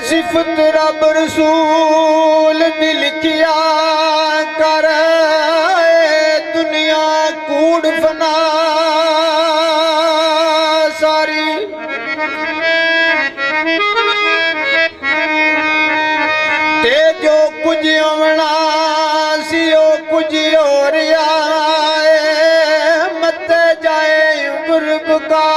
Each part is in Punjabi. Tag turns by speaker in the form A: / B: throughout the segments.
A: सिफत रब रसूल ने लिखिया कर दुनिया कूड़ फना सारी ते जो कुछ होना सी ओ कुछ हो रहा है मत जाए गुरब का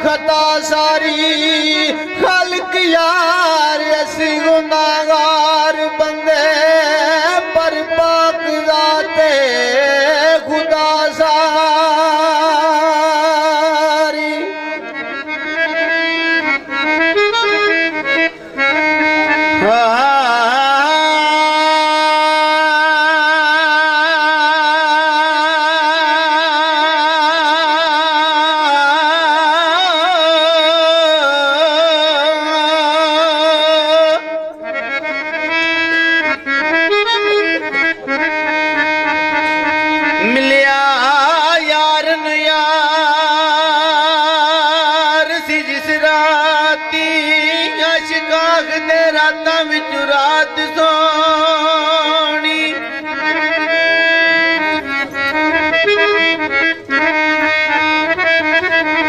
A: खता सारी खल्क यार असी गुनाहगार बंदे पर पाक जाते खुदा सारी रातां विच रात सोनी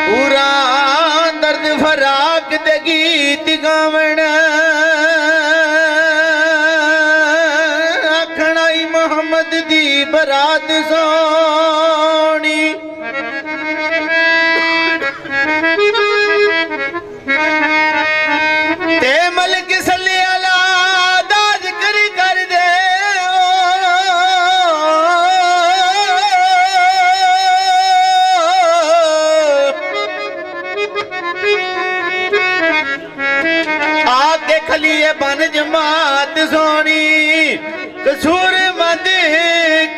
A: पूरा दर्द फराक दे गीत गावण आखना ही मोहम्मद दी बरात सोनी खलीए बन जमात सोनी कसूर मंद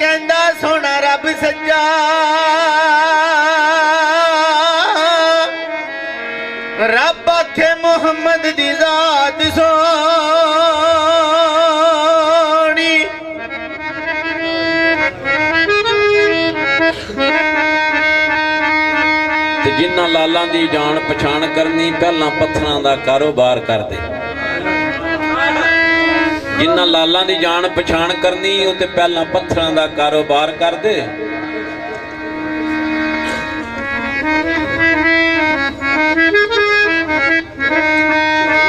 A: कहंदा सोना रब सच्चा रब आखे मोहम्मद दी जात सोनी
B: ते जिन्ना लालां दी जान पछाण करनी पहला पत्थरां दा कारोबार करदे जिन्ना लालां दी जान पछाण करनी ਉਹ ਤੇ ਪਹਿਲਾਂ ਪੱਥਰਾਂ ਦਾ ਕਾਰੋਬਾਰ ਕਰਦੇ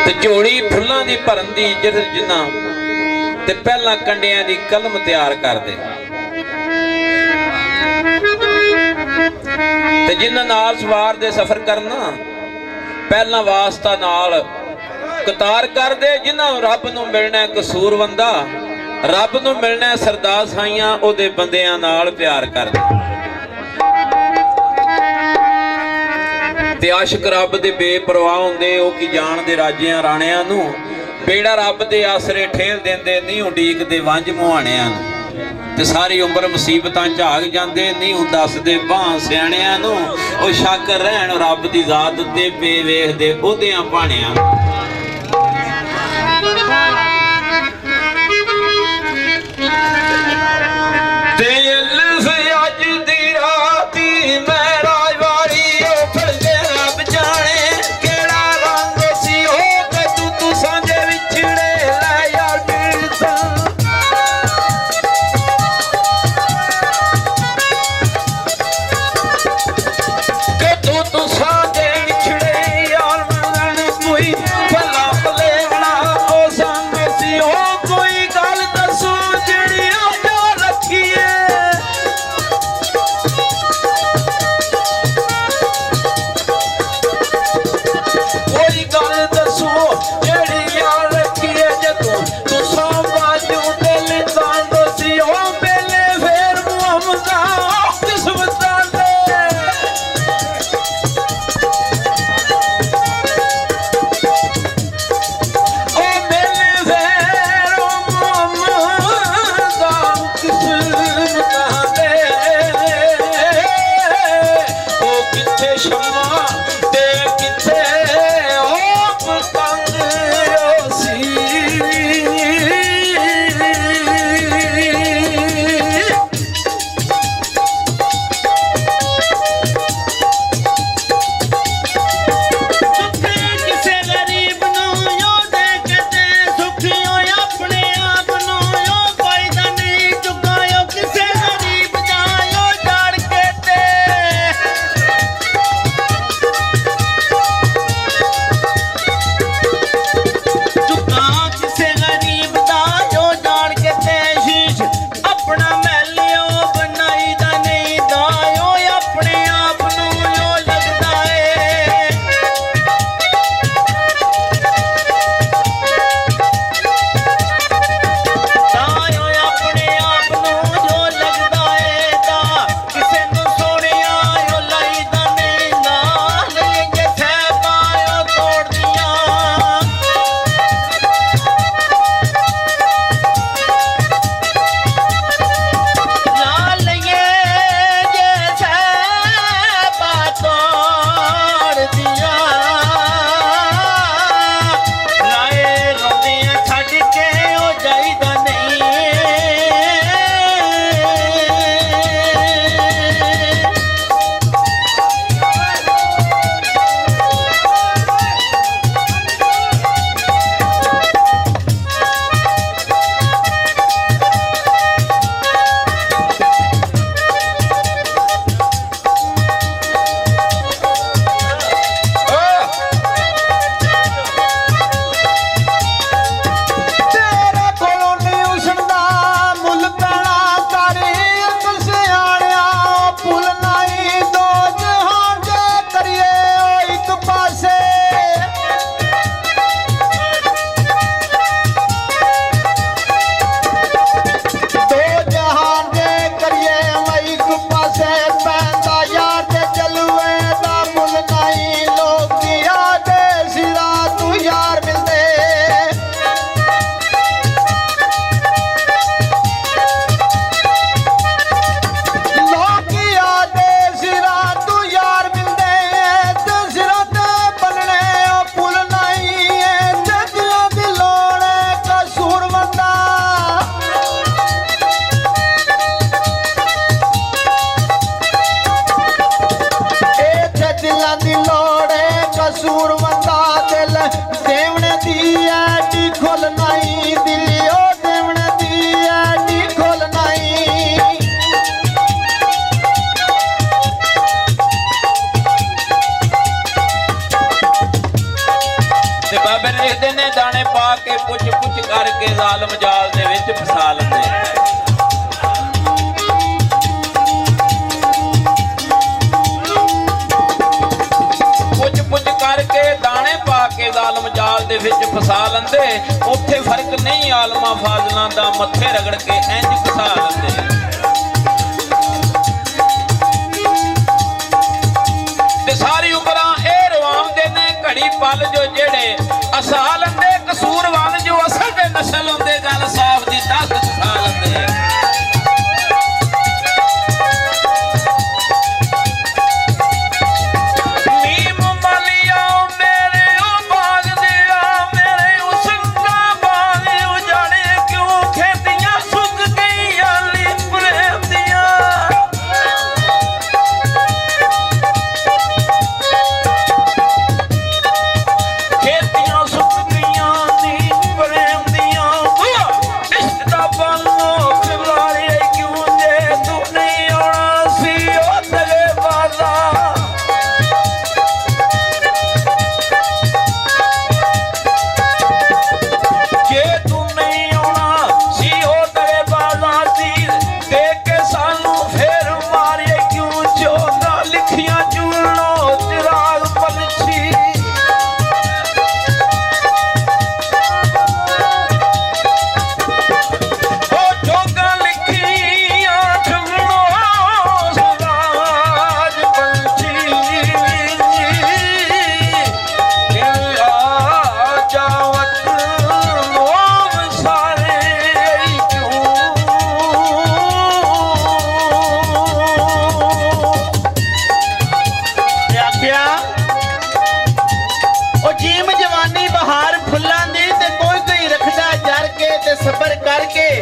B: ਤੇ ਝੋਲੀ ਫੁੱਲਾਂ ਦੀ ਭਰਨ ਦੀ ਇੱਜ਼ਤ ਜਿੰਨਾ ਤੇ ਪਹਿਲਾਂ ਕੰਡਿਆਂ ਦੀ ਕਲਮ ਤਿਆਰ ਕਰਦੇ ਤੇ ਜਿਨ੍ਹਾਂ ਨਾਲ ਸਵਾਰ ਦੇ ਸਫ਼ਰ ਕਰਨਾ ਪਹਿਲਾਂ ਵਾਸਤਾ ਨਾਲ कतार कर दे जिन्हों रब नूं मिलना कसूरवंदा रब नूं मिलना सरदार साइयां ओदे बंदियां नाल प्यार कर दे ते आशिक रब दे बेपरवाह हुंदे ओ की जान दे राजियां राणियां नूं बेड़ा रब दे आसरे ठेल देंदे नहीं उडीकदे वंज मुहाणियां नूं ते सारी उम्र मुसीबतां झाग जांदे नहीं हुं दसदे बां सियाणियां नूं ओ शक रहण रब दी जात ते बेवेखदे ओदियां भाणियां
A: तू सादे विछड़े यार मन कोई
B: ਕੇ ਜ਼ਾਲਮ ਜਾਲ ਦੇ ਵਿੱਚ ਫਸਾ ਲੈਂਦੇ। ਪੁੱਜ ਕਰਕੇ ਦਾਣੇ ਪਾ ਕੇ ਜ਼ਾਲਮ ਜਾਲ ਦੇ ਵਿੱਚ ਫਸਾ ਲੈਂਦੇ। ਉੱਥੇ ਫਰਕ ਨਹੀਂ ਆਲਮਾ ਫਾਜ਼ਲਾਂ ਦਾ, ਮੱਥੇ ਰਗੜ ਕੇ ਇੰਜ ਫਸਾ ਲੈਂਦੇ। ਤੇ ਸਾਰੀ ਉਮਰਾਂ ਇਹ ਰਵਾਉਂਦੇ ਨੇ ਘੜੀ ਪਲ ਜੋ ਜਿਹੜੇ ਅਸਾ ਲੈਂਦੇ। ਕਸੂਰਵਾਨ ਜੋ ਅਸਲ ਦੇ ਨਸਲ ਹੁੰਦੇ, ਗੱਲ ਸਾਫ ਦੀ ਦੱਸ ਫਸਾ ਲੈਂਦੇ।
A: ਸਬਰ ਕਰਕੇ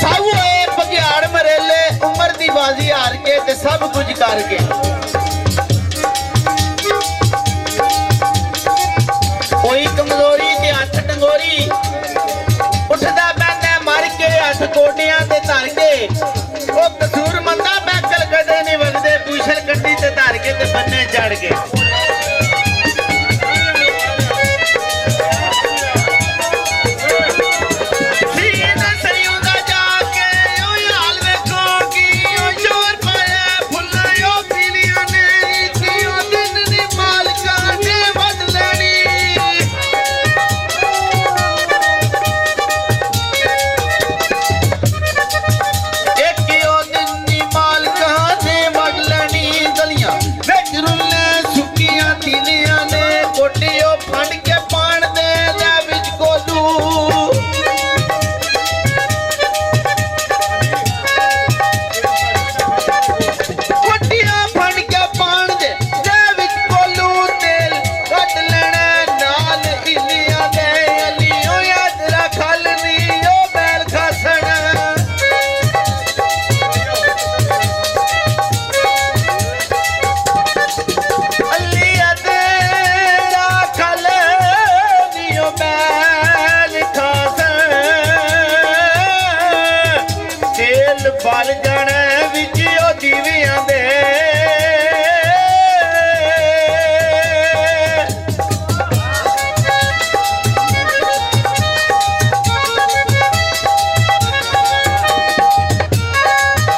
A: ਸਾਊ ਹੋਏ ਬਘਿਆੜ ਮਰੇਲੇ, ਉਮਰ ਦੀ ਬਾਜ਼ੀ ਹਾਰ ਕੇ ਤੇ ਸਭ ਕੁਝ ਕਰਕੇ। ਕੋਈ ਕਮਜ਼ੋਰੀ ਤੇ ਹੱਥ ਡੰਗੋਰੀ, ਉੱਠਦਾ ਬੈਠਾ ਮਰ ਕੇ ਹੱਥ ਕੋਟਿਆਂ ਤੇ ਧਰ ਕੇ। ਉਹ ਕਸੂਰ ਮੰਦਾ ਬੈਕਲ ਕਦੇ ਨਹੀਂ ਵਗਦੇ, ਪੂਛਲ ਕੱਢੀ ਤੇ ਧਰ ਕੇ ਤੇ ਬੰਨੇ ਚੜ ਕੇ। ਬਲ ਜਾਣੇ ਵਿੱਚ ਉਹ ਦੀਵਿਆਂ ਦੇ।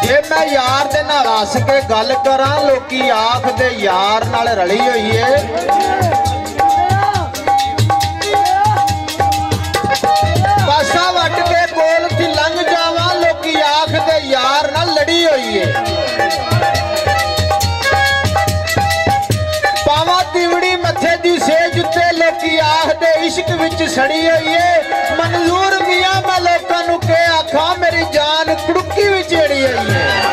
A: ਜੇ ਮੈਂ ਯਾਰ ਦੇ ਨਾਲ ਹੱਸ ਕੇ ਗੱਲ ਕਰਾਂ, ਲੋਕੀ ਆਖਦੇ ਯਾਰ ਨਾਲ ਰਲੀ ਹੋਈ ਏ। ਪਾਸਾ ਵੱਟ ਕੇ ਬੋਲ ਤੇ ਲੰਘ ਜਾਵਾਂ, ਲੋਕੀ ਆਖਦੇ ਯਾਰ ਨਾਲ ਲੜੀ ਹੋਈ ਏ। ਪਾਵਾਂ ਤਿਵੜੀ ਮੱਥੇ ਦੀ ਸੇਜ ਉੱਤੇ, ਲੋਕੀ ਆਖਦੇ ਇਸ਼ਕ ਵਿੱਚ ਸੜੀ ਹੋਈ ਏ। ਮਨਜ਼ੂਰ ਮੀਆਂ ਮੈਂ ਲੋਕਾਂ ਨੂੰ ਕਿ ਆਖਾਂ, ਮੇਰੀ ਜਾਨ ਕੁੜਕੀ ਵਿੱਚ ਏੜੀ ਹੋਈ ਏ।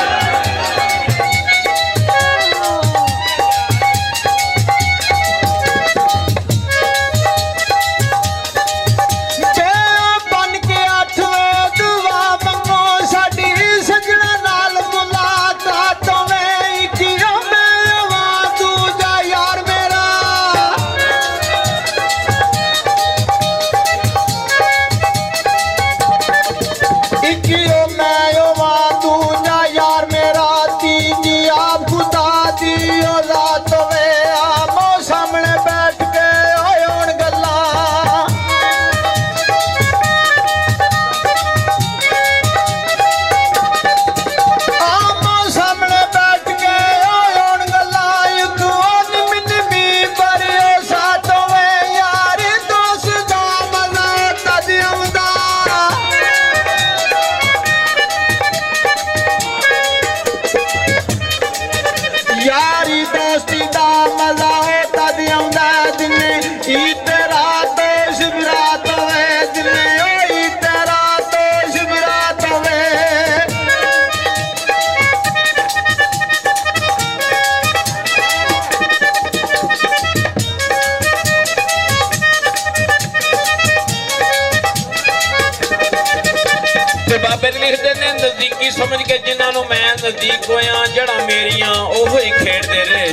B: ਬਾਬੇ ਦੇ ਲਿਖਦੇ ਨੇ ਨਜ਼ਦੀਕੀ ਸਮਝ ਕੇ ਜਿਨ੍ਹਾਂ ਨੂੰ ਮੈਂ ਨਜ਼ਦੀਕ ਹੋਇਆ ਜੜਾਂ ਮੇਰੀਆਂ ਉਹੋ ਹੀ ਖੇਡਦੇ ਰਹੇ।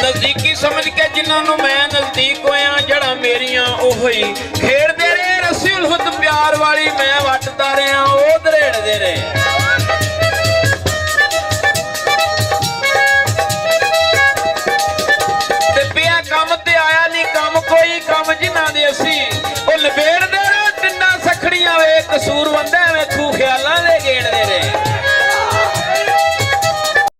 B: ਨਜ਼ਦੀਕੀ ਸਮਝ ਕੇ ਜਿਨ੍ਹਾਂ ਨੂੰ ਮੈਂ ਨਜ਼ਦੀਕ ਹੋਇਆ ਜੜਾਂ ਮੇਰੀਆਂ ਉਹੋ ਹੀ ਖੇਡਦੇ ਰਹੇ। ਰੱਸੀ ਉਲਫਤ ਪਿਆਰ ਵਾਲੀ ਮੈਂ ਵੱਟਦਾ ਰਿਹਾ ਉਹ ਦਰੇੜਦੇ ਰਹੇ। ਕੰਮ ਤੇ ਆਇਆ ਨਹੀਂ ਕੰਮ ਕੋਈ ਕੰਮ ਜਿਨ੍ਹਾਂ ਦੇ ਅਸੀਂ ਉਹ ਲਬੇੜਦੇ ਰਹੋ ਤਿੰਨਾਂ ਸਖੜੀਆਂ ਵੇ ਕਸੂਰ ਵੰਦਾ ਵੇਖੂ ਖਿਆਲਾਂ ਦੇ